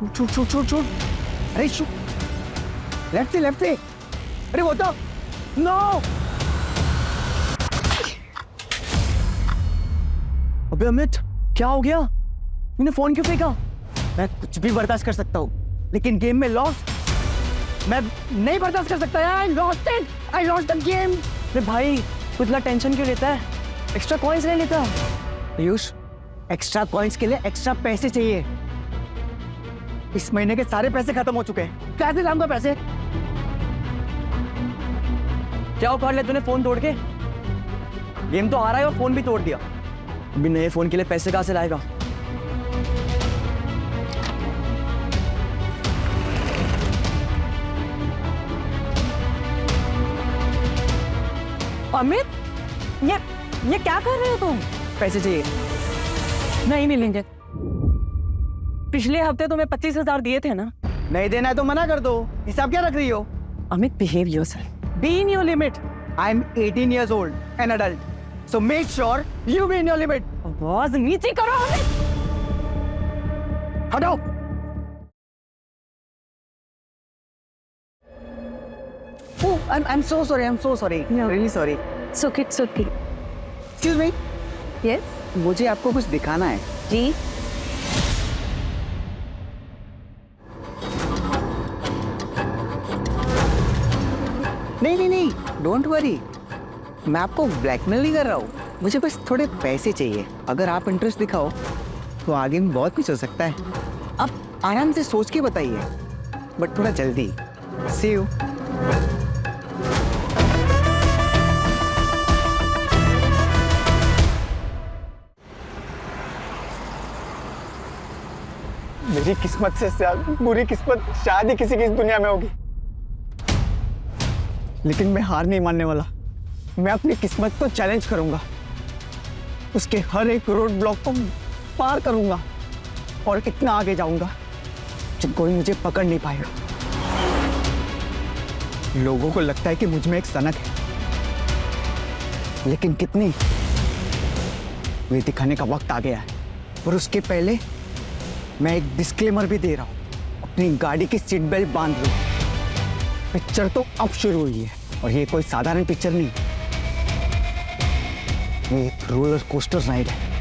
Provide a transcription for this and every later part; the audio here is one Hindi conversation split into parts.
छूट छूट छूट छूट। अरे शूट, लेफ्ट से। अरे वो तो नो। अबे अमित, क्या हो गया? तूने फोन क्यों फेंका? मैं कुछ भी बर्दाश्त कर सकता हूँ, लेकिन गेम में लॉस मैं नहीं बर्दाश्त कर सकता यार। I lost the game. अरे भाई, तू इतना टेंशन क्यों लेता है? एक्स्ट्रा कॉइंस ले लेता। पीयूष, एक्स्ट्रा कॉइंस के लिए एक्स्ट्रा पैसे चाहिए। इस महीने के सारे पैसे खत्म हो चुके हैं, कैसे लाऊंगा पैसे? क्या उखाड़ लिया तूने फोन तोड़ के? गेम तो हारा है और फोन भी तोड़ दिया। अभी नए फोन के लिए पैसे कहां से लाएगा? अमित, ये क्या कर रहे हो तुम? पैसे चाहिए। नहीं मिलेंगे। पिछले हफ्ते तुम्हें 25,000 दिए थे ना? नहीं देना है तो मना कर दो। हिसाब क्या रख रही हो? Amit, behave yourself. Be in your limit. I am 18 years old, an adult. So make sure you be in your limit. आवाज नीचे करो अमित। हटाओ। Oh, I'm so sorry. I'm so sorry. No. Really sorry. It's okay, it's okay. Excuse me. Yes? मुझे आपको कुछ दिखाना है। जी। नहीं, डोंट वरी। मैं आपको ब्लैकमेल नहीं कर रहा हूँ, मुझे बस थोड़े पैसे चाहिए। अगर आप इंटरेस्ट दिखाओ तो आगे में बहुत कुछ हो सकता है। आप आराम से सोच के बताइए, बट थोड़ा जल्दी। See you. मेरी किस्मत से बुरी किस्मत शायद ही किसी की इस दुनिया में होगी, लेकिन मैं हार नहीं मानने वाला। मैं अपनी किस्मत को चैलेंज करूंगा, उसके हर एक रोड ब्लॉक को पार करूंगा और इतना आगे जाऊंगा जब कोई मुझे पकड़ नहीं पाएगा। लोगों को लगता है कि मुझ में एक सनक है, लेकिन कितनी, वे दिखाने का वक्त आ गया है। और उसके पहले मैं एक डिस्क्लेमर भी दे रहा हूं, अपनी गाड़ी की सीट बेल्ट बांध लो। पिक्चर तो अब शुरू हुई है और ये कोई साधारण पिक्चर नहीं, ये एक रोलर कोस्टर राइड है।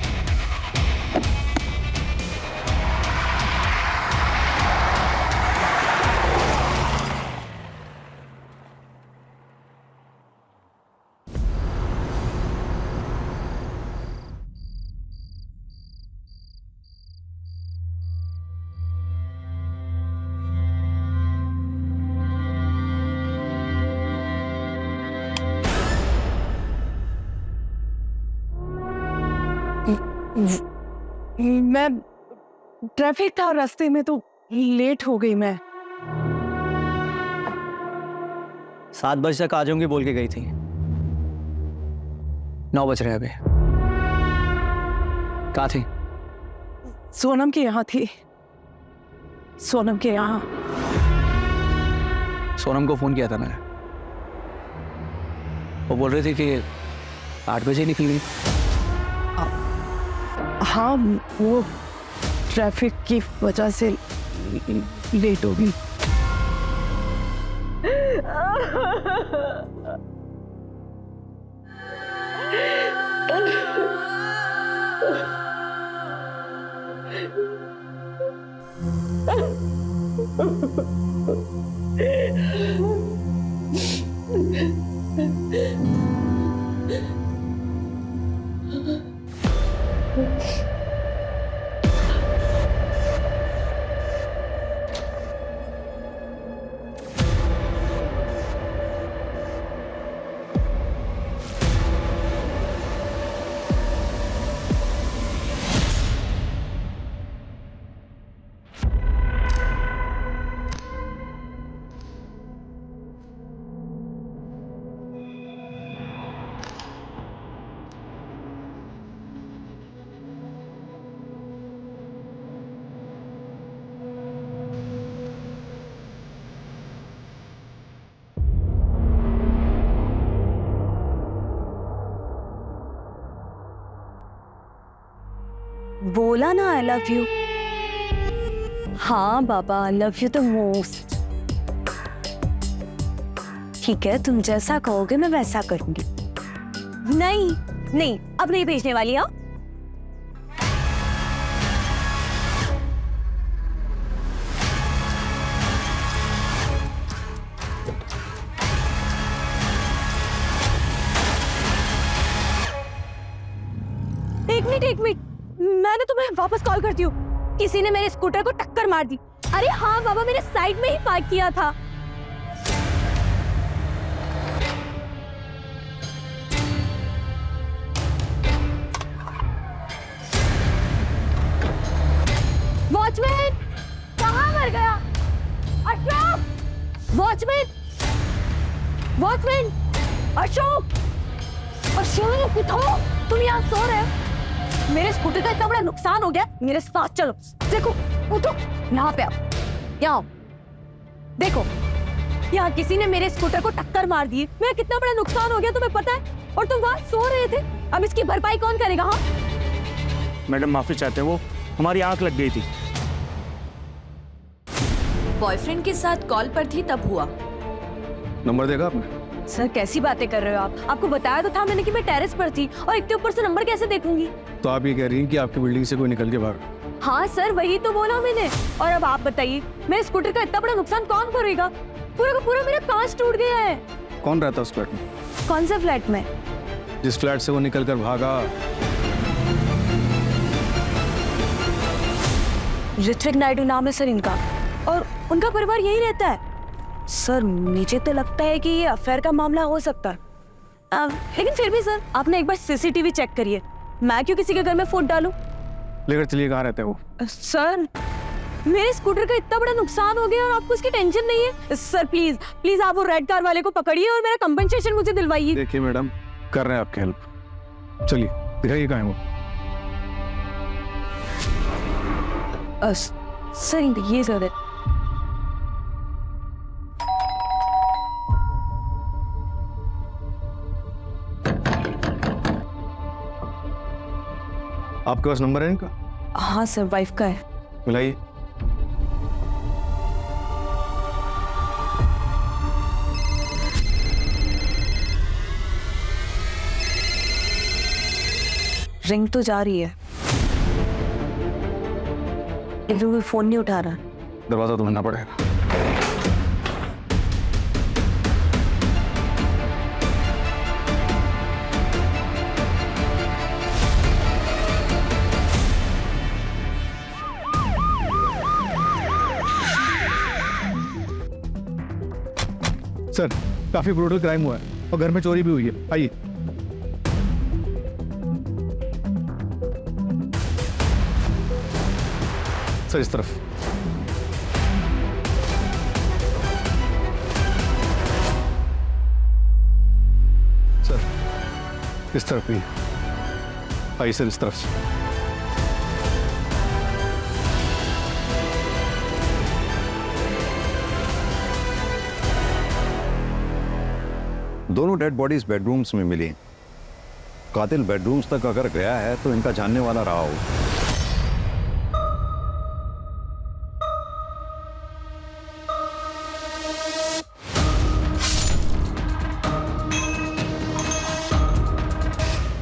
मैं ट्रैफिक था रास्ते में तो लेट हो गई मैं। 7 बजे तक आ जाऊंगी बोल के गई थी, 9 बज रहे अभी। कहाँ थी? सोनम के यहाँ थी। सोनम के यहाँ। सोनम को फोन किया था मैंने, वो बोल रही थी कि 8 बजे निकल गई। हाँ, वो ट्रैफिक की वजह से लेट हो गई। बोला ना आई लव यू, हाँ बाबा, लव यू द मोस्ट। ठीक है, तुम जैसा कहोगे मैं वैसा करूंगी। नहीं नहीं, अब नहीं भेजने वाली। हाँ, एक मिनट, मैंने तुम्हें वापस कॉल करती हूँ। किसी ने मेरे स्कूटर को टक्कर मार दी। अरे हाँ बाबा, मैंने साइड में ही पार्क किया था। वॉचमैन, कहाँ मर गया? अशोक, वॉचमैन, वॉचमैन, अशोक, अशोक उठो, तुम यहाँ सो रहे हो? मेरे स्कूटर का इतना बड़ा नुकसान हो गया, मेरे साथ चलो। देखो, उठो, यहाँ पे आओ, यहाँ आओ। देखो, यहाँ किसी ने मेरे स्कूटर को टक्कर मार दी। मेरा कितना बड़ा नुकसान हो गया तुम्हें पता है? और तुम वहाँ सो रहे थे। अब इसकी भरपाई कौन करेगा? हाँ मैडम माफी चाहते हैं, वो हमारी आंख लग गई थी। बॉयफ्रेंड के साथ कॉल पर थी तब हुआ। नंबर देखा आपने? सर, कैसी बातें कर रहे हो आप? आपको बताया तो था मैंने कि मैं टेरेस पर थी, और इतने ऊपर से नंबर कैसे देखूंगी? तो आप ये कह रही हैं कि आपकी बिल्डिंग से कोई निकल के भाग? हाँ सर, वही तो बोला मैंने। और अब आप बताइए, मेरे स्कूटर का इतना बड़ा नुकसान कौन करेगा? पूरा का पूरा मेरा कांच टूट गया है। कौन रहता है उस फ्लैट में? कौन से फ्लैट में? जिस फ्लैट से वो निकल कर भागा। ऋत्विक नायडू नाम है सर इनका, और उनका परिवार यही रहता है। सर, मुझे तो लगता है कि ये अफेयर का मामला हो सकता है। लेकिन फिर भी सर, आपने एक बार सीसीटीवी चेक करिए। मैं क्यों किसी के घर में फोन डालूं? लेकर चलिए, कहाँ रहते हैं वो? सर, मेरे स्कूटर का इतना बड़ा नुकसान हो गया और आपको उसकी टेंशन नहीं है? सर प्लीज प्लीज, आप वो रेड कार वाले को पकड़िए और मेरा कंपनसेशन मुझे दिलवाइए। देखिए मैडम, कर रहे हैं आपकी हेल्प। चलिए दिखाइए कहाँ है वो। सर ये सर, आपके पास नंबर है इनका? हाँ सर, वाइफ का है। मिलाइए। रिंग तो जा रही है, लेकिन वो फोन नहीं उठा रहा। दरवाजा तो बंदना पड़ेगा। सर, काफी ब्रूटल क्राइम हुआ है और घर में चोरी भी हुई है। आइए। सर इस तरफ। सर इस तरफ भी। आइए सर, इस तरफ से। दोनों डेड बॉडीज बेडरूम्स में मिली। कातिल बेडरूम्स तक अगर गया है तो इनका जानने वाला रहा हो।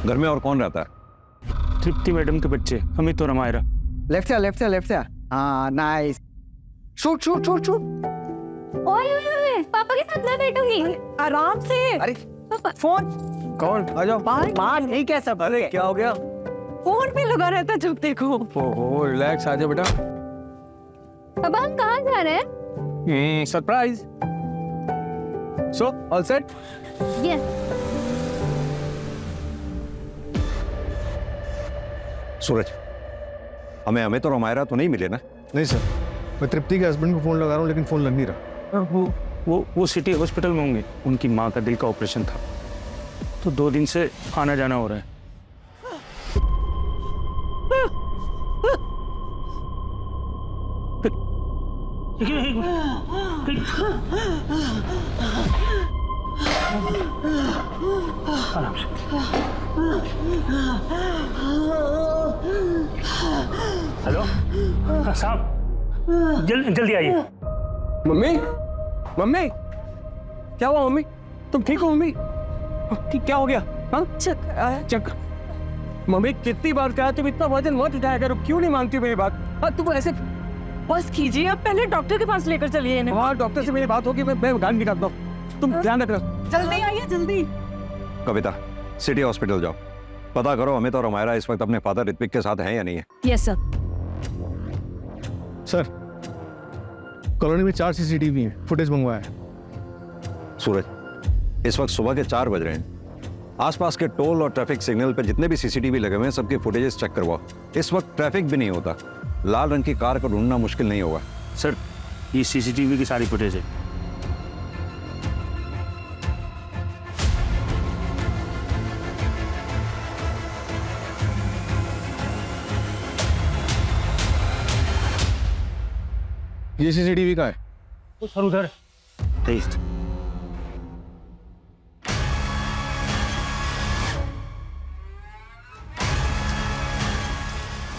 घर में और कौन रहता है? तृप्ति मैडम के बच्चे, अमित और अमायरा। लेफ्ट से लेफ्ट से लेफ्ट से। हाँ nice. Shoot shoot shoot shoot. ओए, पापा के साथ मैं बैठूंगी। आराम से। अरे पापा, फोन कौन? आ जाओ। मान नहीं क्या सब? अरे क्या हो गया? फोन पे लगा रहता जब देखो। ओहो, रिलैक्स, आ जाओ बेटा। पापा हम कहाँ जा रहे हैं? Surprise. So all set? Yes. Suraj, हमें अमित और अमायरा तो नहीं मिले ना? नहीं सर, मैं तृप्ति के हस्बैंड को फोन लगा रहा हूँ लेकिन फोन लग नहीं रहा। वो सिटी हॉस्पिटल में होंगे। उनकी माँ का दिल का ऑपरेशन था, तो 2 दिन से आना जाना हो रहा है। हेलो साहब, जल्दी आइए। मम्मी, मम्मी, क्या हुआ मम्मी? तुम ठीक हो मम्मी? क्या हो गया? हाँ, चक्कर आया। चक्कर? मम्मी कितनी बार कहा तुम इतना वजन मत उठाया करो, क्यों नहीं मानती मेरी बात? हाँ, तुम ऐसे बस कीजिए, अब पहले डॉक्टर के पास लेकर चलिए इन्हें। हाँ, डॉक्टर से मेरी बात होगी, मैं गाड़ी निकालता हूँ, तुम ध्यान रखना। जल्दी आइए, जल्दी। कविता, सिटी हॉस्पिटल जाओ, पता करो अमित और हमारा इस वक्त अपने फादर ऋत्विक के साथ हैं या नहीं है। Yes sir. सर, कॉलोनी में 4 CCTV हैं, फुटेज मंगवाया है। सूरज, इस वक्त सुबह के 4 बज रहे हैं। आसपास के टोल और ट्रैफिक सिग्नल पर जितने भी CCTV लगे हुए हैं सबके फुटेजेस चेक करवाओ। इस वक्त ट्रैफिक भी नहीं होता, लाल रंग की कार को ढूंढना मुश्किल नहीं होगा। सर, ये CCTV की सारी फुटेज है। ये CCTV का है। वो सर उधर। तेईस।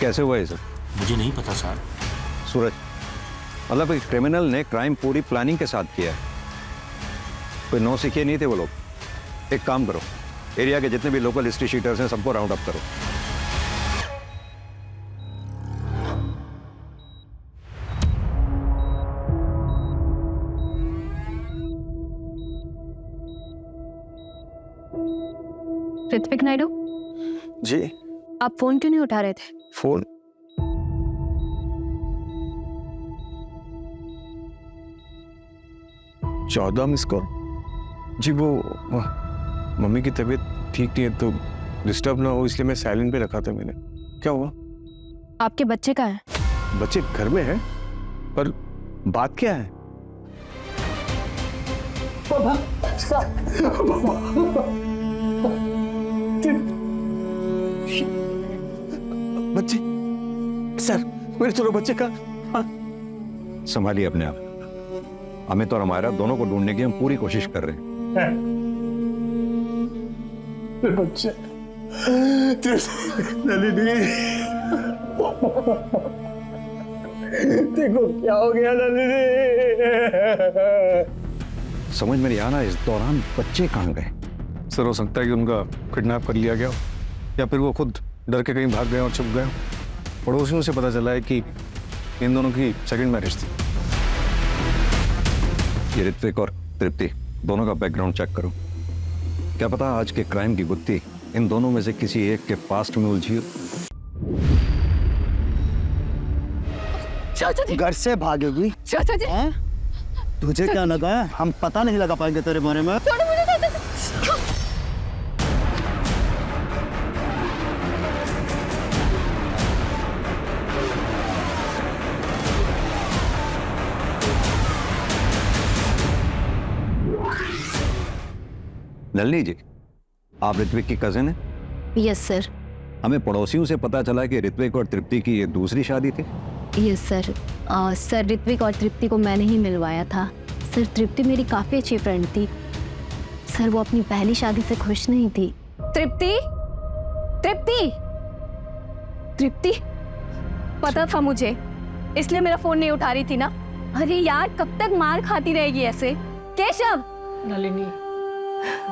कैसे हुआ ये सब? मुझे नहीं पता सर। सूरज, मतलब एक क्रिमिनल ने क्राइम पूरी प्लानिंग के साथ किया है। कोई नौ सीखे नहीं थे वो लोग। एक काम करो, एरिया के जितने भी लोकल हिस्ट्री शीटर्स हैं सबको राउंड अप करो। ऋत्विक नायडू, जी। आप फोन क्यों नहीं उठा रहे थे? फोन? चौदह मिस कॉल। जी वो मम्मी की तबीयत ठीक नहीं है तो डिस्टर्ब ना हो इसलिए मैं साइलेंट पे रखा था मैंने। क्या हुआ? आपके बच्चे कहाँ हैं? बच्चे घर में हैं, पर बात क्या है? बच्चे सर, मेरे दोनों बच्चे का। संभालिए अपने आप। अमित और हमारा दोनों को ढूंढने की हम पूरी कोशिश कर रहे हैं। बच्चे नलिनी, देखो क्या हो गया नलिनी। समझ में नहीं आ रहा इस दौरान बच्चे कहाँ गए। सर, हो सकता है कि उनका किडनैप कर लिया गया हो, या फिर वो खुद डर के कहीं भाग गए और छुप गए। पड़ोसियों से पता चला है कि इन दोनों की सेकंड मैरिज थी। ये ऋत्विक और तृप्ति दोनों का बैकग्राउंड चेक करो। क्या पता आज के क्राइम की गुत्थी इन दोनों में से किसी एक के पास्ट में उलझी हो। चाचा जी, घर से भागेगी? चाचा जी, हैं? तुझे क्या लगा है हम पता नहीं लगा पाएंगे तेरे बारे में? छोड़ो मुझे चाचा जी। नलिनी जी, आप ऋत्विक की कजिन है? Yes sir. हमें पड़ोसियों से पता चला कि ऋत्विक और तृप्ति की ये दूसरी शादी थी। Yes sir. सर, ऋत्विक और तृप्ति को मैंने ही मिलवाया था। सर, तृप्ति मेरी काफ़ी अच्छी फ्रेंड थी। सर, वो अपनी पहली शादी से खुश नहीं थी। तृप्ति, तृप्ति, तृप्ति, पता था मुझे, इसलिए मेरा फोन नहीं उठा रही थी ना। अरे यार, कब तक मार खाती रहेगी ऐसे? केशव, नलिनी,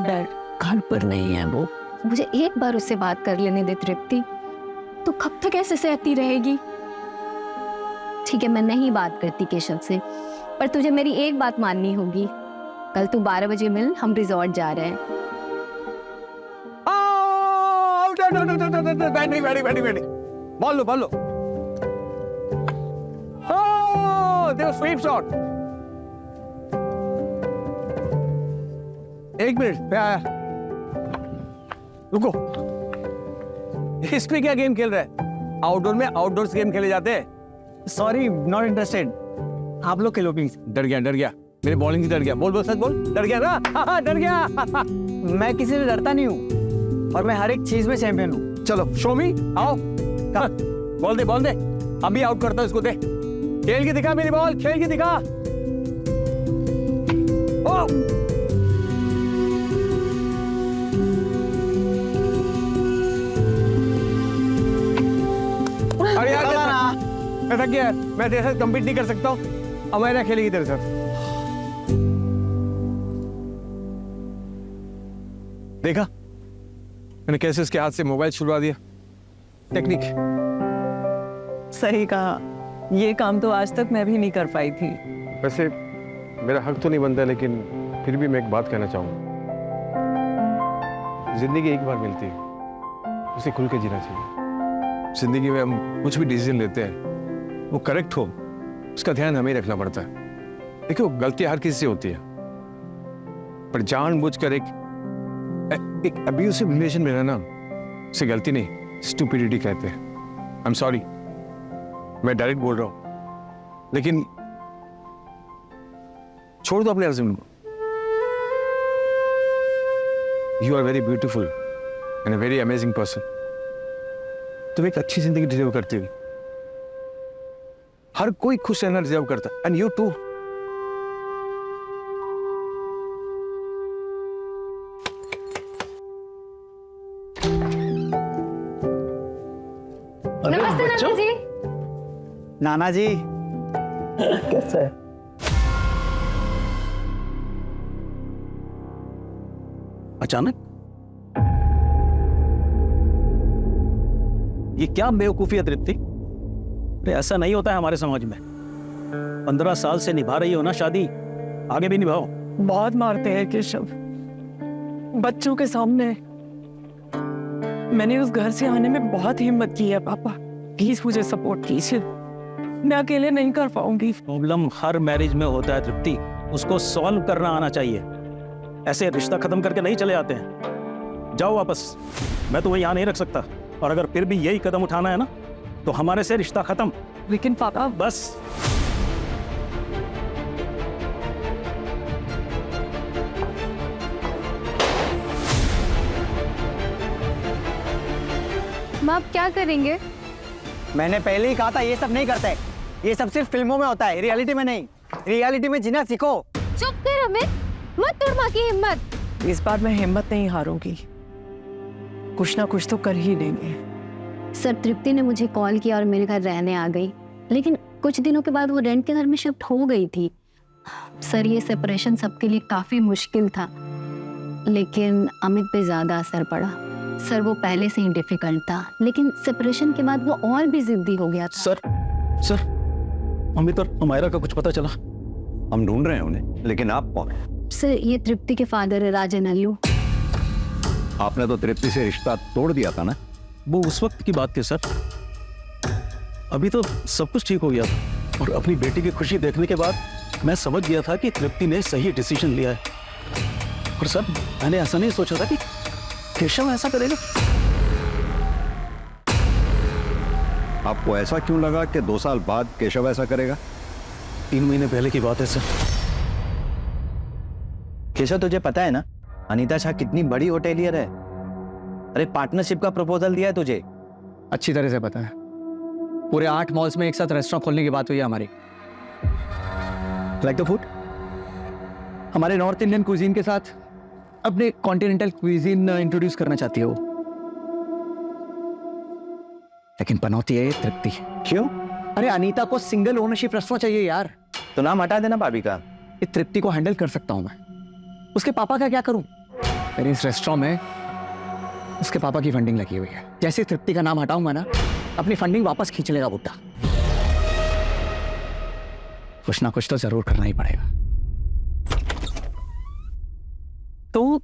डैड घर पर नहीं है वो। मुझे एक बार उससे बात कर लेने दे तृप्ति। तो कब तक ऐसे सहती रहेगी? ठीक है, मैं नहीं बात करती केशव से, पर तुझे मेरी एक बात माननी होगी। कल तू 12 बजे मिल, हम रिजॉर्ट जा रहे हैं। बैठी बोल लो देखो स्वीप शॉट। एक मिनट, मैं आया। रुको, इस पे क्या गेम खेल रहा है? आउटडोर में आउटडोर्स गेम खेले जाते हैं। Sorry, not interested. आप लोग खेलो प्लीज। डर गया मेरे बॉलिंग से डर गया। बोल सच बोल। डर गया ना? हाँ, डर गया। मैं किसी से डरता नहीं हूँ और मैं हर एक चीज में चैंपियन हूँ। चलो शो मी, आओ। बोल दे। अभी आउट करता हूँ इसको। दे, खेल के दिखा मेरी बॉल, खेल के दिखा। ओ अरे यार, ऐसा क्या है, मैं तेरे साथ कम्पीट नहीं कर सकता हूँ। अमायरा खेलेगी तेरे साथ। देखा मैंने कैसे उसके हाथ से मोबाइल छुड़वा दिया। टेक्निक। सही कहा, ये काम तो आज तक मैं भी नहीं कर पाई थी। वैसे मेरा हक तो नहीं बनता, लेकिन फिर भी मैं एक बात कहना चाहूंगा। जिंदगी एक बार मिलती है, उसे खुल के जीना चाहिए। जिंदगी में हम कुछ भी डिसीजन लेते हैं, वो करेक्ट हो उसका ध्यान हमें रखना पड़ता है। देखो गलती हर किसी से होती है, पर जानबूझकर एक अब्यूसिव रिलेशन में रहना उसे गलती नहीं, स्टूपिडिटी कहते हैं। आई एम सॉरी, मैं डायरेक्ट बोल रहा हूं, लेकिन छोड़ दो अपने हस्बैंड को। You are very beautiful and a very amazing person. तुम एक अच्छी जिंदगी डिजर्व करती हो। हर कोई खुश रहना डिजर्व करता है, एंड यू टू। नमस्ते नाना जी। नाना जी कैसा है? अचानक ये क्या बेवकूफी है तृप्ति? अरे ऐसा नहीं होता है हमारे समाज में। 15 साल से निभा रही हो ना शादी, आगे भी निभाओ। बहुत मारते हैं केशव, बच्चों के सामने। मैंने उस घर से आने में बहुत हिम्मत की है पापा, प्लीज मुझे सपोर्ट कीजिए, मैं अकेले नहीं कर पाऊंगी। प्रॉब्लम हर मैरिज में होता है तृप्ति, उसको सॉल्व करना आना चाहिए। ऐसे रिश्ता खत्म करके नहीं चले आते हैं। जाओ वापस, मैं तुम्हें यहाँ नहीं रख सकता। और अगर फिर भी यही कदम उठाना है ना, तो हमारे से रिश्ता खत्म। लेकिन पापा बस। माँ आप क्या करेंगे? मैंने पहले ही कहा था ये सब नहीं करते। ये सब सिर्फ फिल्मों में होता है, रियलिटी में नहीं। रियलिटी में जीना सीखो। चुप कर अमित, मत तोड़ माँ की हिम्मत। इस बार मैं हिम्मत नहीं हारूंगी, कुछ ना कुछ तो कर ही लेंगे। सर तृप्ति ने मुझे कॉल किया और मेरे घर रहने आ गई, लेकिन कुछ दिनों के बाद वो रेंट के घर में शिफ्ट हो गई थी। सर ये सेपरेशन सबके लिए काफी मुश्किल था, लेकिन अमित पे ज्यादा असर पड़ा। सर वो पहले से ही डिफिकल्ट था, लेकिन सेपरेशन के बाद वो और भी जिद्दी हो गया था। सर अमित और अमायरा का कुछ पता चला? हम ढूंढ रहे हैं उन्हें, लेकिन आप कौन हैं? सर ये तृप्ति के फादर है, राजन अल्लू। आपने तो तृप्ति से रिश्ता तोड़ दिया था ना? वो उस वक्त की बात थी सर, अभी तो सब कुछ ठीक हो गया था। और अपनी बेटी की खुशी देखने के बाद मैं समझ गया था कि तृप्ति ने सही डिसीजन लिया है। और सर मैंने ऐसा नहीं सोचा था कि केशव ऐसा करेगा। आपको ऐसा क्यों लगा कि 2 साल बाद केशव ऐसा करेगा? 3 महीने पहले की बात है सर। केशव तुझे पता है ना, अनीता शाह कितनी बड़ी होटेलियर है। अरे पार्टनरशिप का प्रपोजल दिया है तुझे। अच्छी तरह से पता है, पूरे 8 मॉल्स में एक साथ रेस्टोरेंट खोलने की बात हुई है हमारी। लाइक द फूड, हमारे नॉर्थ इंडियन क्विजीन के साथ अपने कॉन्टिनेंटल क्विजीन इंट्रोड्यूस करना चाहती है वो। लेकिन पनौती है ये तृप्ति। क्यों? अरे अनीता को सिंगल ओनरशिप रेस्टोरेंट चाहिए यार। तो नाम हटा देना भाभी का। ये तृप्ति को हैंडल कर सकता हूं मैं, उसके पापा का क्या करूं? मेरे इस रेस्टोरेंट में उसके पापा की फंडिंग लगी हुई है। जैसे तृप्ति का नाम हटाऊंगा ना, अपनी फंडिंग वापस खींच लेगा बुड्ढा। कुछ ना कुछ तो जरूर करना ही पड़ेगा। तो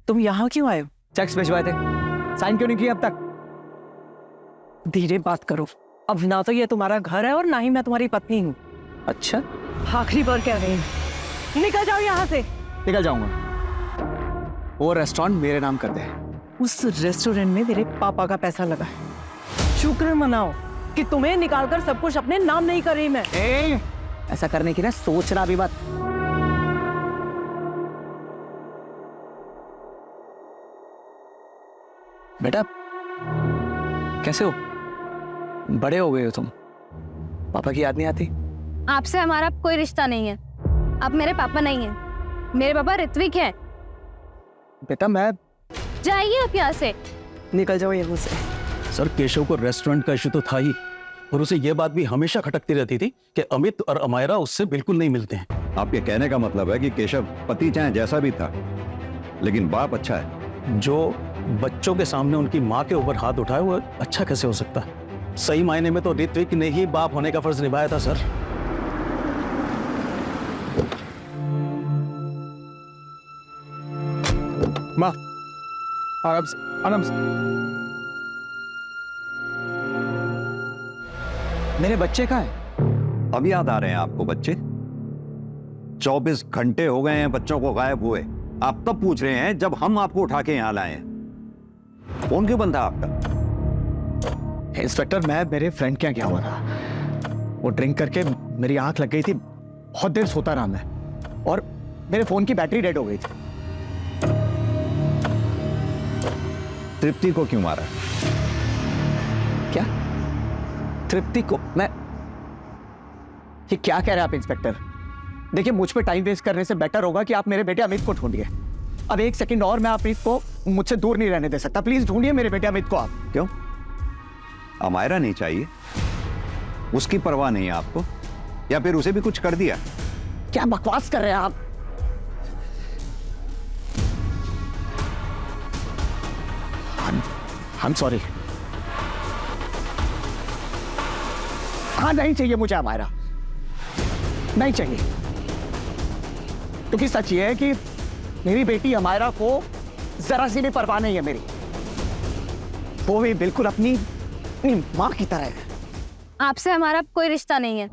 तुम यहाँ क्यों आए हो? चेक्स भिजवाए थे, साइन क्यों नहीं किया अब तक? धीरे बात करो, अब ना तो ये तुम्हारा घर है और ना ही मैं तुम्हारी पत्नी हूँ। अच्छा, आखिरी बार कह रही हूँ, निकल जाओ यहाँ से। निकल जाऊंगा। वो रेस्टोरेंट मेरे नाम कर दे। उस रेस्टोरेंट में मेरे पापा का पैसा लगा है। शुक्र मनाओ कि तुम्हें निकालकर सब कुछ अपने नाम नहीं कर रही मैं। ऐसा करने की ना सोचना भी मत। बेटा कैसे हो? बड़े हो गए हो तुम, पापा की याद नहीं आती? आपसे हमारा कोई रिश्ता नहीं है, आप मेरे पापा नहीं हैं, मेरे पापा ऋत्विक हैं। बेटा मैं जाइए आप यहाँ से। निकल जाओ यहाँ से। सर केशव को रेस्टोरेंट का इशू तो था ही, और उसे यह बात भी हमेशा खटकती रहती थी कि अमित और अमायरा उससे बिल्कुल नहीं मिलते हैं। आपके कहने का मतलब है कि केशव पति चाहे जैसा भी था, लेकिन बाप अच्छा है। जो बच्चों के सामने उनकी माँ के ऊपर हाथ उठाए वो अच्छा कैसे हो सकता है? सही मायने में तो ऋत्विक ने ही बाप होने का फर्ज निभाया था सर। माँ, आराम से, आराम से। मेरे बच्चे कहाँ हैं? अब याद आ रहे हैं आपको बच्चे? 24 घंटे हो गए हैं बच्चों को गायब हुए। आप तब पूछ रहे हैं जब हम आपको उठा के यहां लाए हैं। फोन क्यों बंद था आपका? इंस्पेक्टर, मैं मेरे फ्रेंड के यहाँ गया हुआ था। वो ड्रिंक करके मेरी आंख लग गई थी, बहुत देर सोता रहा मैं, और मेरे फोन की बैटरी डेड हो गई थी। तृप्ति को क्यों मारा? क्या? तृप्ति को? मैं ये क्या कह रहे हैं आप इंस्पेक्टर? देखिए, मुझ पे टाइम वेस्ट करने से बेटर होगा कि आप मेरे बेटे अमित को ढूंढिए। अब एक सेकंड और मैं अमित को मुझसे दूर नहीं रहने दे सकता। प्लीज ढूंढिए मेरे बेटे अमित को आप। क्यों? अमायरा नहीं चाहिए? उसकी परवाह नहीं है आपको? या फिर उसे भी कुछ कर दिया? क्या बकवास कर रहे हैं आप? I'm sorry। हाँ, नहीं चाहिए मुझे अमायरा, नहीं चाहिए। क्योंकि सच ये है कि मेरी बेटी अमायरा को जरा सी भी परवाह नहीं है मेरी। वो भी बिल्कुल अपनी माँ की तरह है। आपसे हमारा कोई रिश्ता नहीं है।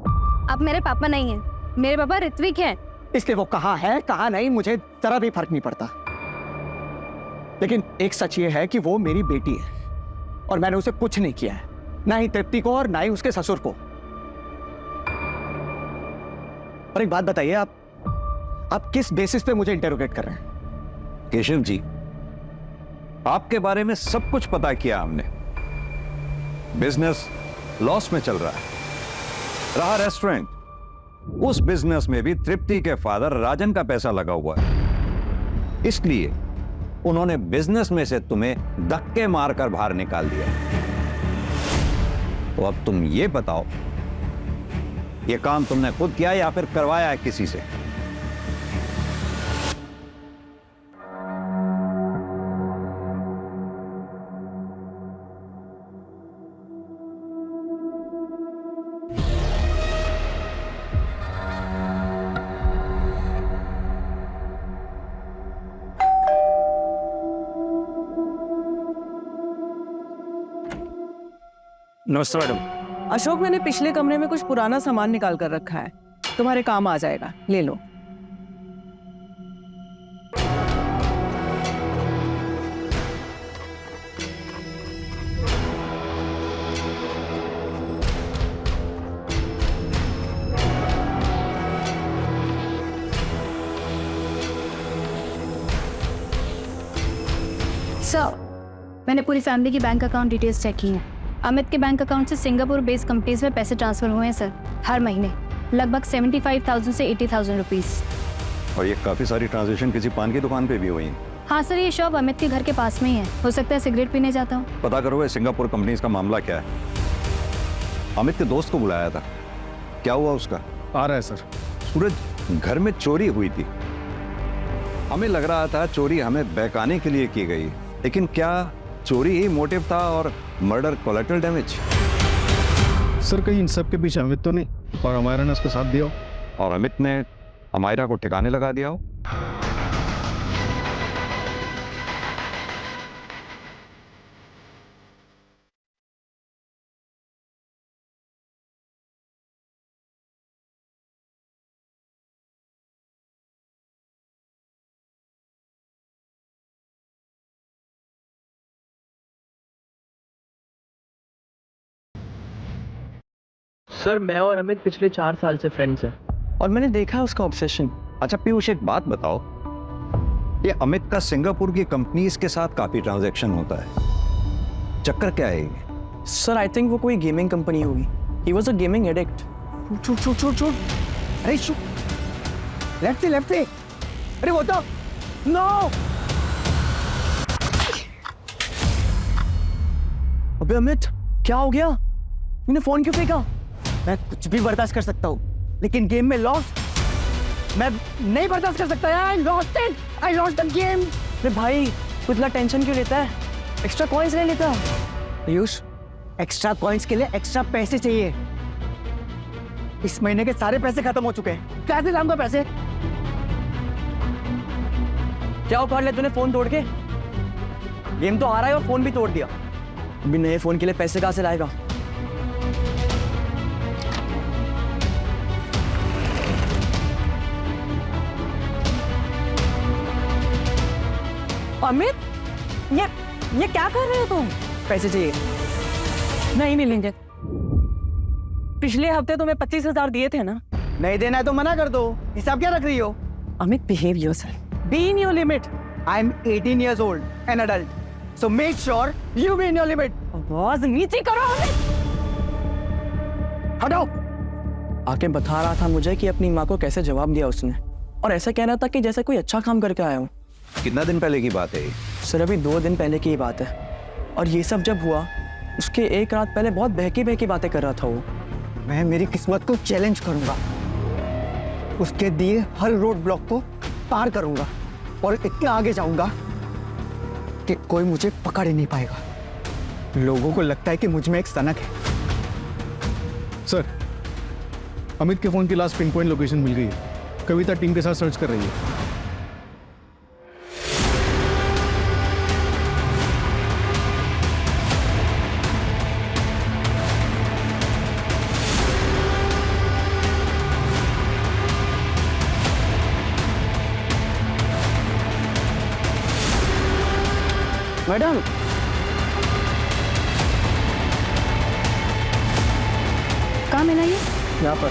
आप मेरे पापा नहीं हैं। मेरे पापा ऋत्विक हैं। इसलिए वो कहाँ है कहाँ नहीं मुझे जरा भी फर्क नहीं पड़ता। लेकिन एक सच ये है कि वो मेरी बेटी है और मैंने उसे कुछ नहीं किया है, ना ही तृप्ति को और ना ही उसके ससुर को। और एक बात बताइए, आप किस बेसिस पे मुझे इंटेरोगेट कर रहे हैं? केशव जी, आपके बारे में सब कुछ पता किया हमने। बिजनेस लॉस में चल रहा है। रहा रेस्टोरेंट, उस बिजनेस में भी तृप्ति के फादर राजन का पैसा लगा हुआ है। इसलिए उन्होंने बिजनेस में से तुम्हें धक्के मारकर बाहर निकाल दिया। तो अब तुम ये बताओ, ये काम तुमने खुद किया या फिर करवाया है किसी से? नमस्ते मैडम। अशोक, मैंने पिछले कमरे में कुछ पुराना सामान निकाल कर रखा है, तुम्हारे काम आ जाएगा, ले लो। सर, मैंने पूरी फैमिली की बैंक अकाउंट डिटेल्स चेक की हैं। अमित के बैंक अकाउंट से सिंगापुर बेस्ड कंपनीज में पैसे ट्रांसफर हुए हैं सर, हर महीने लगभग 75,000 से 80,000 रुपीस। और ये काफी सारी ट्रांजैक्शन किसी पान की दुकान पे भी हुई हैं। हाँ सर, ये शॉप अमित के घर के पास में ही है। हो सकता है सिगरेट पीने जाता हूँ। पता करो ये सिंगापुर कंपनीज का मामला क्या है। अमित के दोस्त को बुलाया था, क्या हुआ उसका? आ रहा है सर। सूरज, घर में चोरी हुई थी। हमें लग रहा था चोरी हमें बहकाने के लिए की गई, लेकिन क्या चोरी ही मोटिव था और मर्डर कोलैटरल डैमेज? सर, कहीं इन सब के पीछे अमित तो नहीं और अमायरा ने उसका साथ दिया? और अमित ने अमायरा को ठिकाने लगा दिया हो? सर, मैं और अमित पिछले 4 साल से फ्रेंड्स हैं और मैंने देखा है उसका ऑब्सेशन। अच्छा पीयूष, एक बात बताओ, ये अमित का सिंगापुर की कंपनीज के साथ काफी ट्रांजैक्शन होता है, चक्कर क्या है ये? सर, आई थिंक वो कोई गेमिंग कंपनी होगी। He was a gaming addict. छूट। अरे शू, लेफ्ट से। अरे वो तो नो। अबे अमित, क्या हो गया? तूने फोन क्यों फेंका? मैं कुछ भी बर्दाश्त कर सकता हूँ, लेकिन गेम में लॉस मैं नहीं बर्दाश्त कर सकता यार। I lost the game। अरे भाई तू इतना टेंशन क्यों लेता है? एक्स्ट्रा कॉइन्स ले लेता। पीयूष, एक्स्ट्रा कॉइन्स के लिए एक्स्ट्रा पैसे चाहिए। इस महीने के सारे पैसे खत्म हो चुके हैं, कैसे लाऊंगा पैसे? क्या उखाड़ लिया तूने फोन तोड़ के? गेम तो हारा है और फोन भी तोड़ दिया। अभी नए फोन के लिए पैसे कहां से लाएगा? अमित, ये क्या कर रहे हो तुम? पैसे चाहिए। नहीं मिलेंगे। पिछले हफ्ते तुम्हें 25,000 दिए थे ना? नहीं देना है तो मना कर दो। हिसाब क्या रख रही हो? Amit, behave yourself, be in your limit. I am 18 years old, an adult. So make sure you be in your limit. आवाज नीचे करो अमित। हटाओ। आके बता रहा था मुझे कि अपनी माँ को कैसे जवाब दिया उसने, और ऐसा कह रहा था कि जैसे कोई अच्छा काम करके आया हूँ। कितना दिन पहले की बात है ये? सर अभी 2 दिन पहले की ही बात है, और ये सब जब हुआ उसके एक रात पहले बहुत बहकी बातें कर रहा था वो। मैं मेरी किस्मत को चैलेंज करूंगा, उसके दिए हर रोड ब्लॉक को पार करूंगा और इतना आगे जाऊंगा कि कोई मुझे पकड़ ही नहीं पाएगा। लोगों को लगता है कि मुझ में एक सनक है। सर, अमित के फोन की लास्ट पिन पॉइंट लोकेशन मिल गई है। कविता टीम के साथ सर्च कर रही है। मैडम, कहाँ मिला ये? यहाँ पर।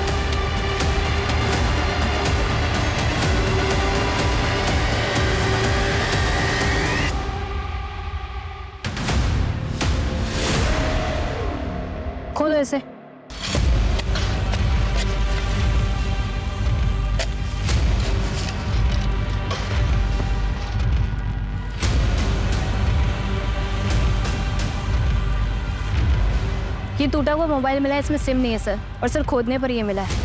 खोलो इसे। ये टूटा हुआ मोबाइल मिला है, इसमें सिम नहीं है सर, और सर खोदने पर ये मिला है।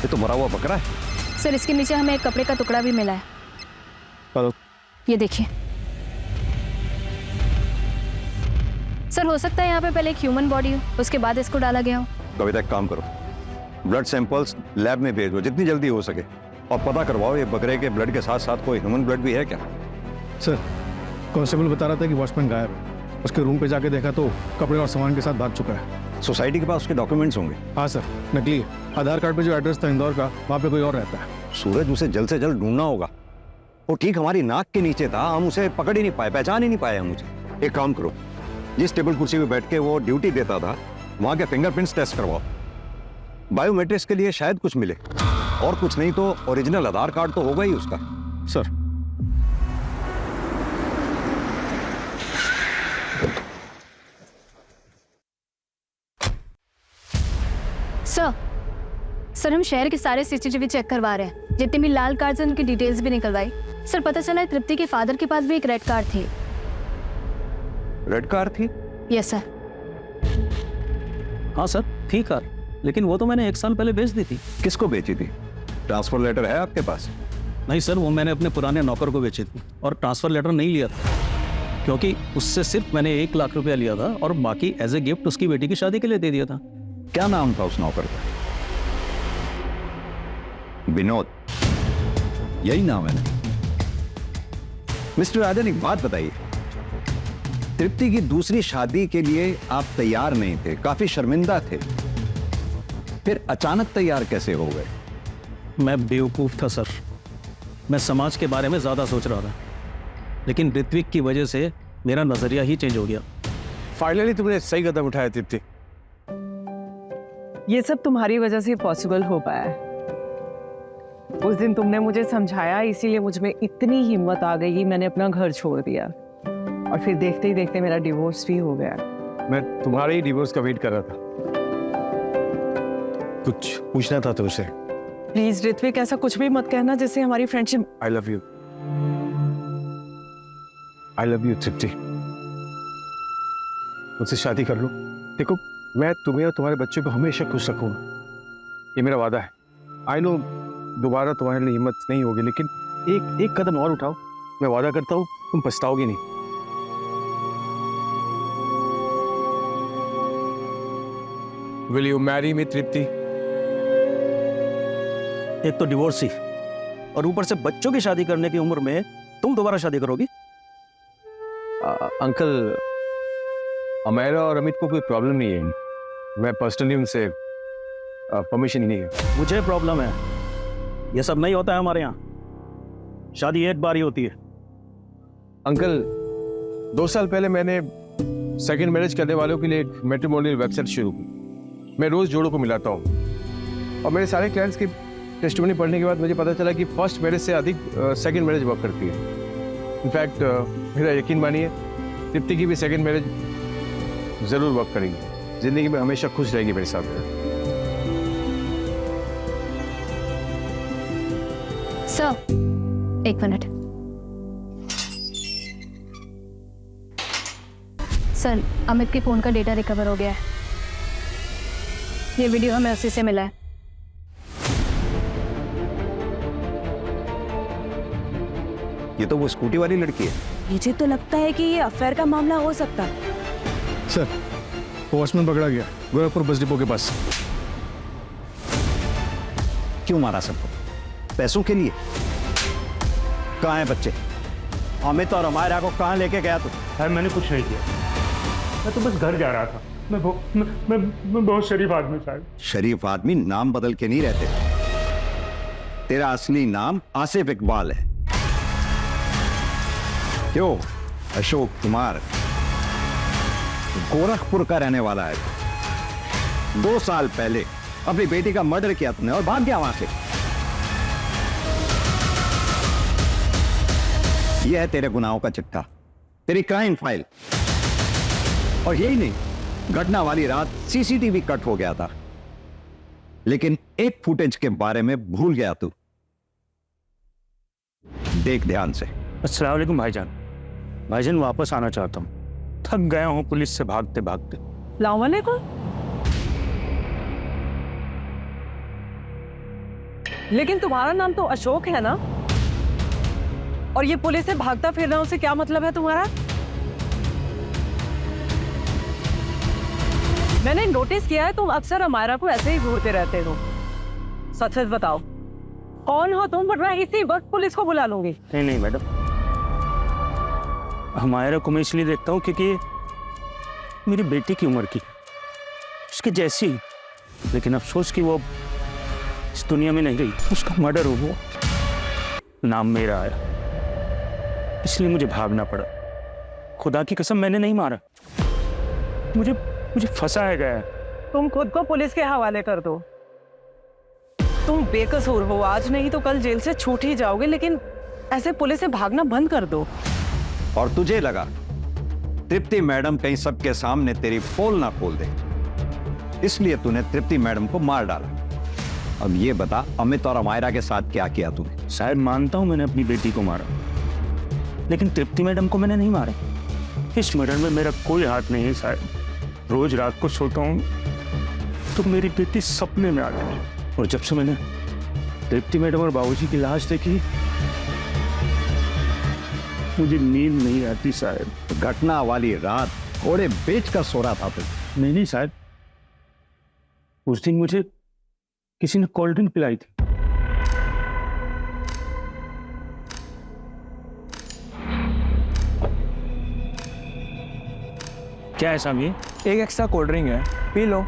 ये तो मरा हुआ बकरा है। सर इसके नीचे हमें एक कपड़े का टुकड़ा भी मिला है। हेलो। ये देखिए सर, हो सकता है यहाँ पे पहले एक ह्यूमन बॉडी हो, उसके बाद इसको डाला गया हो। कविता एक काम करो, ब्लड सैंपल्स लैब में भेजो जितनी जल्दी हो सके, और पता करवाओ ये बकरे के ब्लड के साथ साथ कोई ह्यूमन ब्लड भी है क्या। सर, कांस्टेबल बता रहा था कि वॉचमैन गायब है। उसके रूम पे जाके देखा तो कपड़े और सामान के साथ भाग चुका है। सोसाइटी के पास उसके डॉक्यूमेंट्स होंगे। हाँ सर, नकली है। आधार कार्ड पे जो एड्रेस था इंदौर का, वहाँ पे कोई और रहता है। सूरज, उसे जल्द से जल्द ढूंढना होगा। वो ठीक हमारी नाक के नीचे था, हम उसे पकड़ ही नहीं पाए, पहचान ही नहीं पाए हम उसे। एक काम करो, जिस टेबल कुर्सी पे बैठ के वो ड्यूटी देता था वहाँ के फिंगरप्रिंट्स टेस्ट करवाओ। बायोमेट्रिक्स के लिए शायद कुछ मिले, और कुछ नहीं तो ओरिजिनल आधार कार्ड तो होगा ही उसका। सर, सर हम शहर के सारे सीसीटीवी चेक करवा रहे हैं, जितने भी लाल कार्ड हैं उनकी डिटेल्स भी निकलवाई। सर पता चला है तृप्ति के फादर के पास भी एक रेड कार्ड थी। रेड कार थी? Yes sir. हाँ सर, थी कार, लेकिन वो तो मैंने 1 साल पहले बेच दी थी। किसको बेची थी? ट्रांसफर लेटर है आपके पास? नहीं सर, वो मैंने अपने पुराने नौकर को बेची थी, और ट्रांसफर लेटर नहीं लिया था, क्योंकि उससे सिर्फ मैंने 1 लाख रुपया लिया था और बाकी एज ए गिफ्ट उसकी बेटी की शादी के लिए दे दिया था। क्या नाम था उस नौकर का? विनोद, यही नाम है ना? मिस्टर राजन, एक बात बताइए, तृप्ति की दूसरी शादी के लिए आप तैयार नहीं थे, काफी शर्मिंदा थे, फिर अचानक तैयार कैसे हो गए? मैं बेवकूफ था सर, मैं समाज के बारे में ज्यादा सोच रहा था, लेकिन ऋत्विक की वजह से मेरा नजरिया ही चेंज हो गया। फाइनली तुमने सही कदम उठाया तृप्ति। ये सब तुम्हारी वजह से पॉसिबल हो पाया है। उस दिन तुमने मुझे समझाया, इसीलिए मुझ में इतनी हिम्मत आ गई, मैंने अपना घर छोड़ दिया, और फिर देखते ही देखते मेरा डिवोर्स भी हो गया। मैं तुम्हारे ही डिवोर्स का वेट कर रहा था। कुछ पूछना था तुमसे। प्लीज ऋत्विक, ऐसा कुछ भी मत कहना जिससे हमारी friendship. I love you. I love you Tripti, मुझसे शादी कर लो। देखो, मैं तुम्हें और तुम्हारे बच्चों को हमेशा खुश रखूंगा, ये मेरा वादा है। आई नो दोबारा तुम्हारे लिए हिम्मत नहीं होगी, लेकिन एक कदम और उठाओ, मैं वादा करता हूँ तुम पछताओगे नहीं। विल यू मैरी मी तृप्ति? एक तो डिवोर्स ही, और ऊपर से बच्चों की शादी करने की उम्र में तुम दोबारा शादी करोगी? अंकल, अमेरा और अमित को कोई प्रॉब्लम नहीं है, मैं पर्सनली उनसे परमिशन ही नहीं है। मुझे प्रॉब्लम है, ये सब नहीं होता है हमारे यहाँ, शादी एक बार ही होती है। अंकल, 2 साल पहले मैंने सेकंड मैरिज करने वालों के लिए एक मैट्रिमोनियल वेबसाइट शुरू की। मैं रोज जोड़ों को मिलाता हूँ, और मेरे सारे क्लाइंट्स की टेस्टिमनी पढ़ने के बाद मुझे पता चला कि फर्स्ट मैरिज से अधिक सेकंड मैरिज वर्क करती है। इनफैक्ट मेरा यकीन मानिए, तृप्ति की भी सेकंड मैरिज जरूर वर्क करेगी, जिंदगी में हमेशा खुश रहेगी मेरे साथ। Sir, 1 minute. सर, अमित के फोन का डेटा रिकवर हो गया है। ये वीडियो हमें उसी से मिला है। ये तो वो स्कूटी वाली लड़की है। मुझे तो लगता है कि ये अफेयर का मामला हो सकता है। सर, वॉचमैन पकड़ा गया गोरखपुर बस डिपो के पास। क्यों मारा सबको? पैसों के लिए? कहाँ हैं बच्चे? अमित और अमायरा को कहाँ लेके गया तू? साहब मैंने कुछ नहीं किया, मैं तो बस घर जा रहा था। मैं बहुत शरीफ आदमी साहब। शरीफ आदमी नाम बदल के नहीं रहते। तेरा असली नाम आसिफ इकबाल है। क्यों? अशोक कुमार गोरखपुर का रहने वाला है। 2 साल पहले अपनी बेटी का मर्डर किया तुमने और भाग गया वहां से। यह है तेरे गुनाहों का चिट्ठा, तेरी क्राइम फाइल। और यही नहीं, घटना वाली रात सीसीटीवी कट हो गया था, लेकिन एक फुटेज के बारे में भूल गया तू। देख ध्यान से। अस्सलाम वालेकुम भाईजान। भाईजान वापस आना चाहता हूँ, थक गया हूँ पुलिस से भागते भागते। अस्सलाम वालेकुम। लेकिन तुम्हारा नाम तो अशोक है ना? और ये पुलिस से भागता फिरना, उससे क्या मतलब है तुम्हारा? मैंने नोटिस किया है तुम अक्सर अमायरा को ऐसे ही घूरते रहते हो। सच सच बताओ, कौन हो तुम? वरना इसी वक्त पुलिस को बुला लूंगी। नहीं मैडम, अमायरा को मैं इसलिए देखता हूँ क्योंकि मेरी बेटी की उम्र की, उसके जैसी। लेकिन अफसोस कि वो इस दुनिया में नहीं रही, उसका मर्डर हो गया, नाम मेरा आया, इसलिए मुझे भागना पड़ा। खुदा की कसम मैंने नहीं मारा, मुझे फंसाया गया है। तुम खुद को पुलिस के हवाले कर दो। तुम बेकसूर हो, आज नहीं तो कल जेल से छूट ही जाओगे, लेकिन ऐसे पुलिस से भागना बंद कर दो। और तुझे लगा तृप्ति मैडम कहीं सबके सामने तेरी पोल ना खोल दे, इसलिए तूने तृप्ति मैडम को मार डाला। अब ये बता, अमित और अमायरा के साथ क्या किया तूने? शायद मानता हूं मैंने अपनी बेटी को मारा, लेकिन तृप्ति मैडम को मैंने नहीं मारा। इस मर्डर में मेरा कोई हाथ नहीं है साहब। रोज रात को सोता हूँ तो मेरी बेटी सपने में आती है, और जब से मैंने तृप्ति मैडम और बाबूजी की लाश देखी, मुझे नींद नहीं आती साहब। घटना वाली रात घोड़े बेच कर सो रहा था तू? नहीं साहब, उस दिन मुझे किसी ने कोल्ड ड्रिंक पिलाई थी। क्या है साहब ये? एक एक्स्ट्रा कोल्ड ड्रिंक है, पी लो।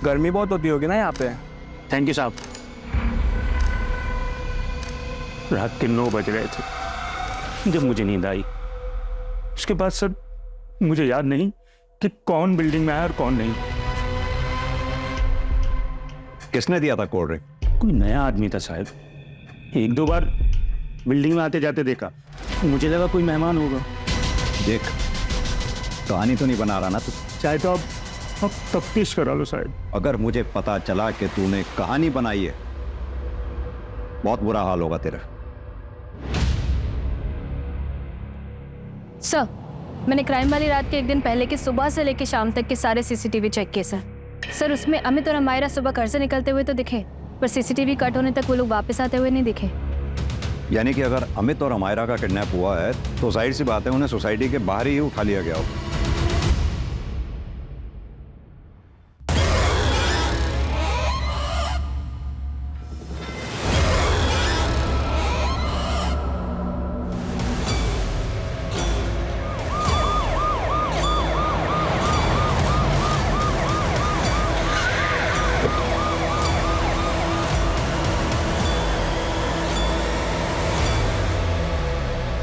गर्मी बहुत होती होगी ना यहाँ पे। थैंक यू साहब। रात के 9 बज रहे थे जब मुझे नींद आई। उसके बाद सर मुझे याद नहीं कि कौन बिल्डिंग में आया और कौन नहीं। किसने दिया था कोल्ड ड्रिंक? कोई नया आदमी था साहब, 1-2 बार बिल्डिंग में आते जाते देखा, मुझे लगा कोई मेहमान होगा। देख, कहानी तो नहीं बना रहा ना तू? चाहे तो अब तफ्तीश करा लो साहब। अगर मुझे पता चला कि तूने कहानी बनाई है, बहुत बुरा हाल होगा तेरा। सर, मैंने क्राइम वाली रात के एक दिन पहले की सुबह से लेकर शाम तक के सारे सीसीटीवी चेक किए सर। सर, उसमें अमित और अमायरा सुबह घर से निकलते हुए तो दिखे, पर सीसीटीवी कट होने तक वो लोग वापस आते हुए नहीं दिखे। यानी कि अगर अमित और अमायरा का किडनैप हुआ है तो जाहिर सी बात है उन्हें सोसाइटी के बाहर ही उठा लिया गया होगा।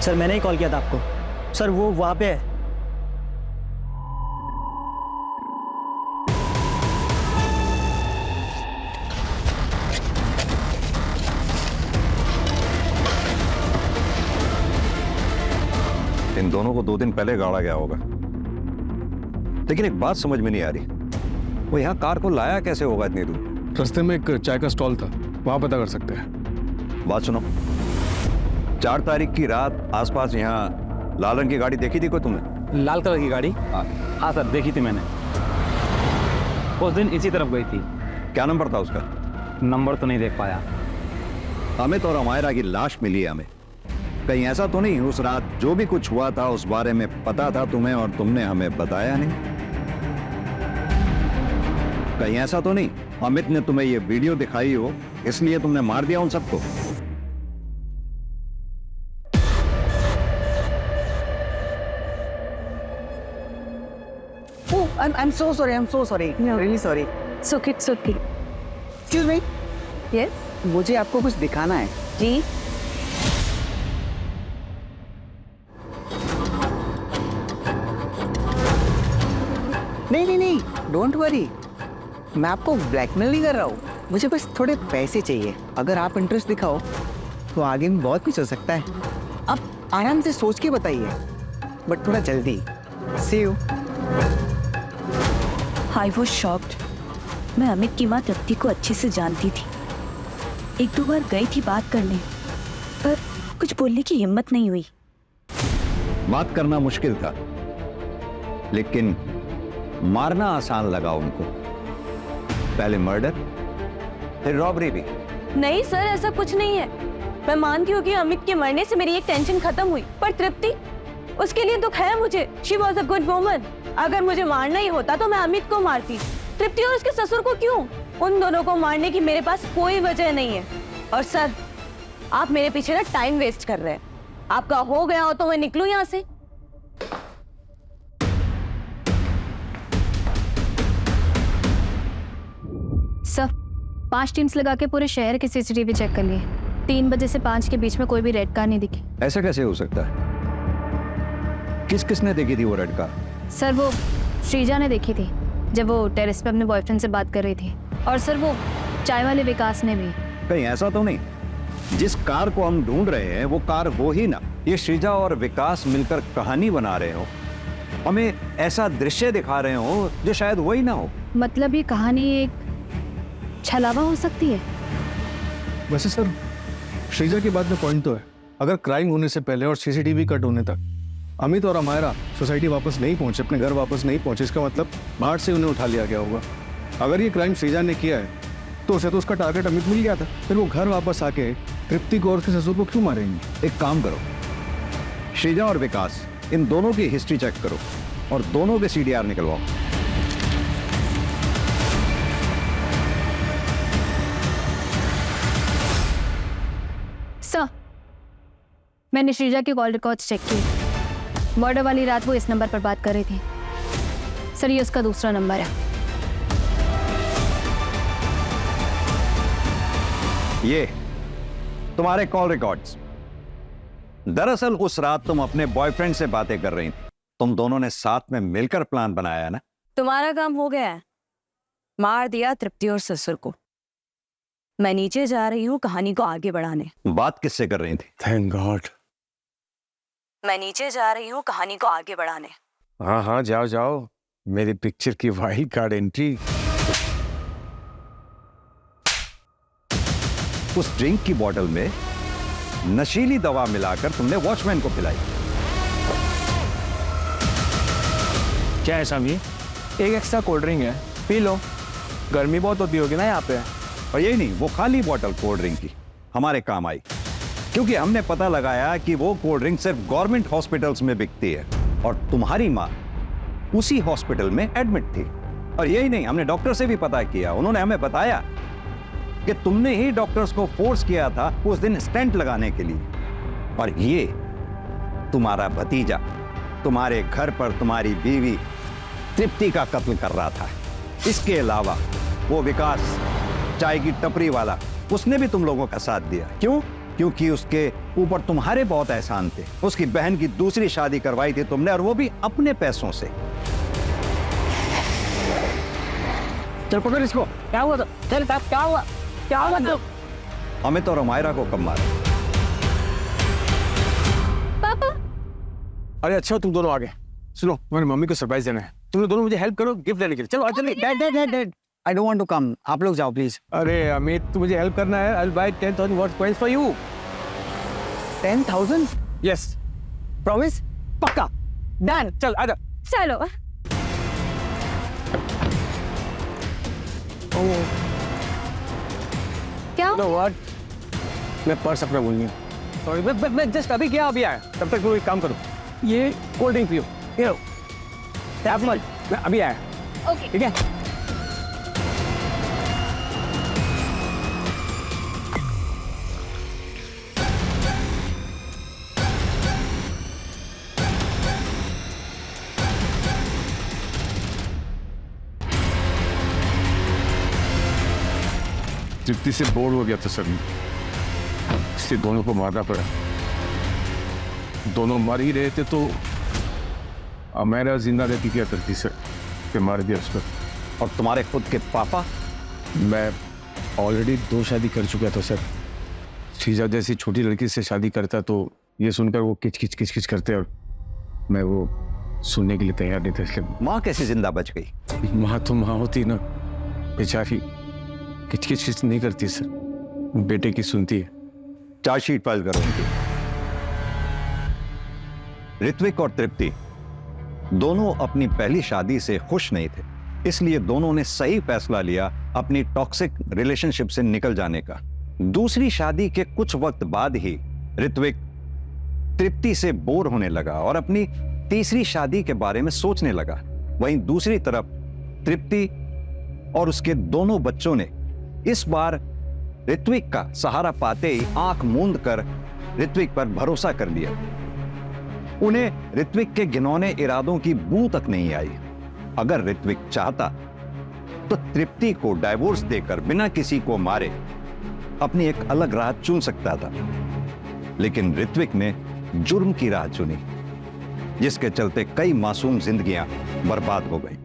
सर, मैंने ही कॉल किया था आपको। सर, वो वहां पे है। इन दोनों को 2 दिन पहले गाड़ा गया होगा। लेकिन एक बात समझ में नहीं आ रही, वो यहाँ कार को लाया कैसे होगा इतनी दूर? रास्ते में एक चाय का स्टॉल था, वहां पता कर सकते हैं। बात सुनो, 4 तारीख की रात आसपास यहाँ लाल रंग की गाड़ी देखी थी कोई तुमने? लाल कलर की गाड़ी? हाँ सर, देखी थी मैंने। उस दिन इसी तरफ गई थी। क्या नंबर था उसका? नंबर तो नहीं देख पाया। अमित और अमायरा की लाश मिली है हमें। कहीं ऐसा तो नहीं उस रात जो भी कुछ हुआ था उस बारे में पता था तुम्हें और तुमने हमें बताया नहीं? कहीं ऐसा तो नहीं अमित ने तुम्हें ये वीडियो दिखाई हो इसलिए तुमने मार दिया उन सबको? I'm so sorry. I'm so sorry. No. Really sorry. सुखी सुखी। Excuse me. यस मुझे आपको कुछ दिखाना है। जी। नहीं, डोंट वरी। मैं आपको ब्लैकमेल नहीं कर रहा हूँ, मुझे बस थोड़े पैसे चाहिए। अगर आप इंटरेस्ट दिखाओ तो आगे में बहुत कुछ हो सकता है। आप आराम से सोच के बताइए, बट थोड़ा जल्दी। See you. I was shocked. मैं अमित की माँ तृप्ति को अच्छे से जानती थी। 1-2 बार गई थी बात करने, पर कुछ बोलने की हिम्मत नहीं हुई। बात करना मुश्किल था लेकिन मारना आसान लगा उनको। पहले मर्डर फिर रॉबरी भी। नहीं सर, ऐसा कुछ नहीं है। मैं मानती हूँ कि अमित के मरने से मेरी एक टेंशन खत्म हुई, पर तृप्ति, उसके लिए दुख है मुझे। She was a good woman. अगर मुझे मारना ही होता तो मैं अमित को मारती। तृप्ति और उसके ससुर को क्यों? उन दोनों को मारने की मेरे पास कोई वजह नहीं है। और सर, आप मेरे पीछे ना टाइम वेस्ट कर रहे हैं। आपका हो गया हो तो मैं निकलूं यहाँ से। सर, 5 टीम्स लगा के पूरे शहर के सीसीटीवी चेक कर लिए। 3 बजे से 5 के बीच में कोई भी रेड कार नहीं दिखी। ऐसा कैसे हो सकता है? किसने देखी थी वो रेड कार? सर, वो श्रीजा ने देखी थी जब वो टेरेस पे अपने बॉयफ्रेंड से बात कर रही थी। और सर, वो चाय वाले विकास ने भी। कहीं ऐसा तो नहीं जिस कार को हम ढूंढ रहे हैं वो कार वो ही ना? ये श्रीजा और विकास मिलकर कहानी बना रहे हो, हमें ऐसा दृश्य दिखा रहे हो जो शायद वही ना हो। मतलब ये कहानी एक छलावा हो सकती है। वैसे सर, श्रीजा की बात में पॉइंट तो है। अगर क्राइम होने से पहले और सीसीटीवी कट होने तक अमित और अमायरा सोसाइटी वापस नहीं पहुंचे, अपने घर वापस नहीं पहुंचे, इसका मतलब बाहर से उन्हें उठा लिया गया होगा। अगर ये क्राइम श्रीजा ने किया है तो उसे तो उसका टारगेट अमित मिल गया था। फिर वो घर वापस आके तृप्ति को और उसके ससुर को क्यों मारेंगे? एक काम करो, श्रीजा और विकास इन दोनों की हिस्ट्री चेक करो और दोनों के सीडीआर निकलवाओ। सर, मैंने श्रीजा के कॉल रिकॉर्ड्स चेक किए। मर्डर वाली रात वो इस नंबर पर बात कर रही थी। सर, ये उसका दूसरा नंबर है। ये तुम्हारे कॉल रिकॉर्ड्स। दरअसल उस रात तुम अपने बॉयफ्रेंड से बातें कर रही थी। तुम दोनों ने साथ में मिलकर प्लान बनाया ना? तुम्हारा काम हो गया है। मार दिया तृप्ति और ससुर को। मैं नीचे जा रही हूँ कहानी को आगे बढ़ाने। बात किससे कर रही थी? Thank God. मैं नीचे जा रही हूँ कहानी को आगे बढ़ाने। हाँ, जाओ जाओ। मेरी पिक्चर की वाइल्ड कार्ड एंट्री। उस ड्रिंक की बोतल में नशीली दवा मिलाकर तुमने वॉचमैन को पिलाई। क्या है सामी? एक एक्स्ट्रा कोल्ड ड्रिंक है, पी लो, गर्मी बहुत होती होगी ना यहाँ पे। और यही नहीं, वो खाली बॉटल कोल्ड ड्रिंक की हमारे काम आई, क्योंकि हमने पता लगाया कि वो कोल्ड ड्रिंक सिर्फ गवर्नमेंट हॉस्पिटल्स में बिकती है और तुम्हारी माँ उसी हॉस्पिटल में एडमिट थी। और यही नहीं, हमने डॉक्टर से भी पता किया, उन्होंने हमें बताया कि तुमने ही डॉक्टर्स को फोर्स किया था उस दिन स्टेंट लगाने के लिए। और ये तुम्हारा भतीजा तुम्हारे घर पर तुम्हारी बीवी तृप्ति का कत्ल कर रहा था। इसके अलावा वो विकास चाय की टपरी वाला, उसने भी तुम लोगों का साथ दिया। क्यों? क्योंकि उसके ऊपर तुम्हारे बहुत एहसान थे। उसकी बहन की दूसरी शादी करवाई थी तुमने, और वो भी अपने पैसों से। चल पकड़ इसको। क्या हुआ? चल साहब, क्या हुआ? क्या हुआ? अमित और अमायरा को कब मारा? पापा, अरे अच्छा तुम दोनों आ गए। सुनो, मेरी मम्मी को सरप्राइज देना है, तुम दोनों मुझे हेल्प करो गिफ्ट लेने के लिए। चलो जल्दी। Dad, I don't want to come. आप लोग जाओ प्लीज। अरे अमित, तू मुझे हेल्प करना है। I will buy 10,000 watch coins for you. 10,000? Yes. Promise? पक्का? डन। चल आजा। चलो। क्या? नो व्हाट, मैं पर्स अपना भूल गया। सॉरी, मैं जस्ट अभी गया, अभी आया। तब तक तुम एक काम करो, ये कोल्ड ड्रिंक पियो। ये लो, मैं अभी आया। ओके। ठीक है। तृप्ति से बोर हो गया था सर, इसलिए दोनों को मारना पड़ा। दोनों मर ही रहे थे तो अमेरा जिंदा रहती क्या करती सर, कि मार दिया उसको। और तुम्हारे खुद के पापा? मैं ऑलरेडी 2 शादी कर चुका था सर। शीजा जैसी छोटी लड़की से शादी करता तो ये सुनकर वो किच किच करते, और मैं वो सुनने के लिए तैयार नहीं था। इसलिए माँ कैसे जिंदा बच गई? माँ तो माँ होती ना, बेचारी किच नहीं करती सर, बेटे की सुनती है। चार्जशीट फाइल करो उनकी। ऋत्विक और तृप्ति दोनों अपनी पहली शादी से खुश नहीं थे, इसलिए दोनों ने सही फैसला लिया अपनी टॉक्सिक रिलेशनशिप से निकल जाने का। दूसरी शादी के कुछ वक्त बाद ही ऋत्विक तृप्ति से बोर होने लगा और अपनी तीसरी शादी के बारे में सोचने लगा। वहीं दूसरी तरफ तृप्ति और उसके दोनों बच्चों ने इस बार ऋत्विक का सहारा पाते ही आंख मूंद कर ऋत्विक पर भरोसा कर लिया। उन्हें ऋत्विक के घिनौने इरादों की बू तक नहीं आई। अगर ऋत्विक चाहता तो तृप्ति को डाइवोर्स देकर बिना किसी को मारे अपनी एक अलग राह चुन सकता था, लेकिन ऋत्विक ने जुर्म की राह चुनी, जिसके चलते कई मासूम जिंदगियां बर्बाद हो गई।